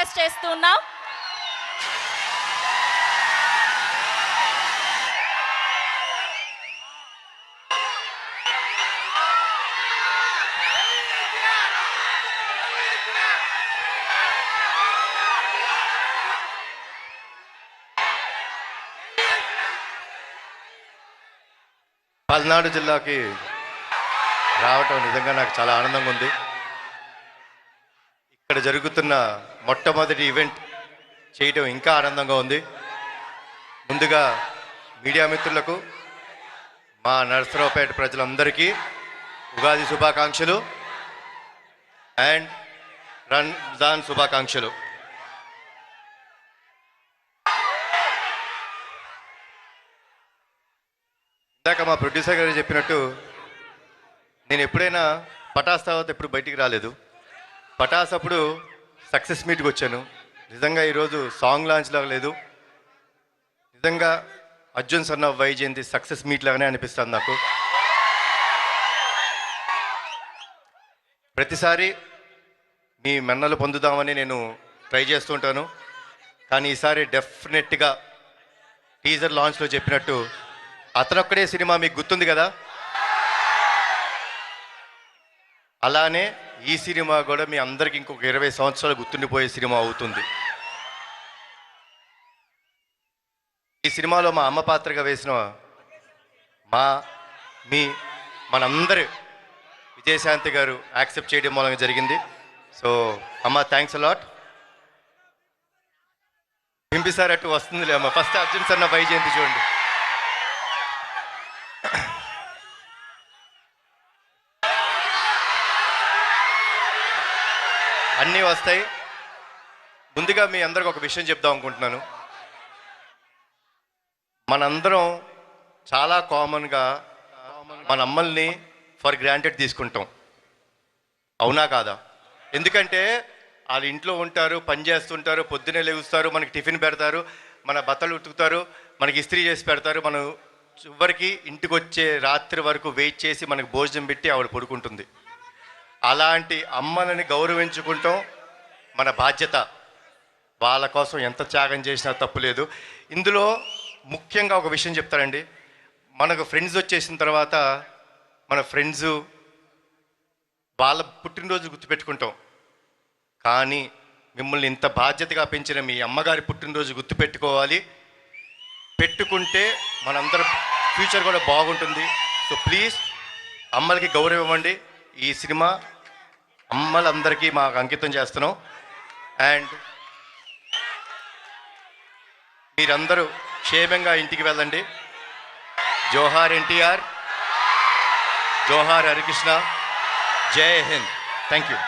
Request చేస్తున్నాం. పల్నాడు జిల్లాకి రావటం నిజంగా నాకు చాలా ఆనందంగా ఉంది. ఇక్కడ జరుగుతున్న మొట్టమొదటి ఈవెంట్ చేయటం ఇంకా ఆనందంగా ఉంది. ముందుగా మీడియా మిత్రులకు, మా నరసరావుపేట ప్రజలందరికీ ఉగాది శుభాకాంక్షలు అండ్ రంజాన్ శుభాకాంక్షలు. ఇందాక మా ప్రొడ్యూసర్ గారు చెప్పినట్టు నేను ఎప్పుడైనా పటాస్ తర్వాత ఎప్పుడు బయటికి రాలేదు. పటాస్ అప్పుడు సక్సెస్ మీట్కి వచ్చాను. నిజంగా ఈరోజు సాంగ్ లాంచ్ లాగా లేదు, నిజంగా Arjun son of Vyjayanthi success meet లాగానే అనిపిస్తుంది నాకు. ప్రతిసారి మీ మన్నలు పొందుదామని నేను ట్రై చేస్తుంటాను. కానీ ఈసారి డెఫినెట్గా టీజర్ లాంచ్లో చెప్పినట్టు అతనొక్కడే సినిమా మీకు గుర్తుంది కదా, అలానే ఈ సినిమా కూడా మీ అందరికి ఇంకొక 20 సంవత్సరాలు గుర్తుండిపోయే సినిమా అవుతుంది. ఈ సినిమాలో మా అమ్మ పాత్రగా వేసిన మనందరి విజయశాంతి గారు యాక్సెప్ట్ చేయడం మూలంగా జరిగింది. సో అమ్మ, థ్యాంక్స్ అలాట్. బింబిసార్ అటు వస్తుందిలే అమ్మ. ఫస్ట్ అర్జున్ సన్న వైజయంతి చూడండి. అన్నీ వస్తాయి. ముందుగా మీ అందరికి ఒక విషయం చెప్దాం అనుకుంటున్నాను. మనందరం చాలా కామన్గా మన అమ్మల్ని ఫర్ గ్రాంటెడ్ తీసుకుంటాం, అవునా కాదా? ఎందుకంటే వాళ్ళు ఇంట్లో ఉంటారు, పని చేస్తుంటారు, పొద్దునే లేగుస్తారు, మనకి టిఫిన్ పెడతారు, మన బట్టలు ఉతుకుతారు, మనకి ఇస్త్రీ చేసి పెడతారు, మనం చివరికి ఇంటికి వచ్చే రాత్రి వరకు వెయిట్ చేసి మనకు భోజనం పెట్టి ఆవిడ పడుకుంటుంది. అలాంటి అమ్మలని గౌరవించుకుంటాం మన బాధ్యత. వాళ్ళ కోసం ఎంత త్యాగం చేసినా తప్పులేదు. ఇందులో ముఖ్యంగా ఒక విషయం చెప్తారండి. మనకు ఫ్రెండ్స్ వచ్చేసిన తర్వాత మన ఫ్రెండ్స్ వాళ్ళ పుట్టినరోజు గుర్తుపెట్టుకుంటాం, కానీ మిమ్మల్ని ఇంత బాధ్యతగా పెంచిన మీ అమ్మగారి పుట్టినరోజు గుర్తుపెట్టుకోవాలి. పెట్టుకుంటే మనందరం ఫ్యూచర్ కూడా బాగుంటుంది. సో ప్లీజ్ అమ్మలకి గౌరవం ఇవ్వండి. ఈ సినిమా అమ్మలందరికీ మాకు అంకితం చేస్తున్నాం. అండ్ మీరందరూ క్షేమంగా ఇంటికి వెళ్ళండి. జోహార్ ఎన్టీఆర్, జోహార్ హరికృష్ణ, జై హింద్. Thank you.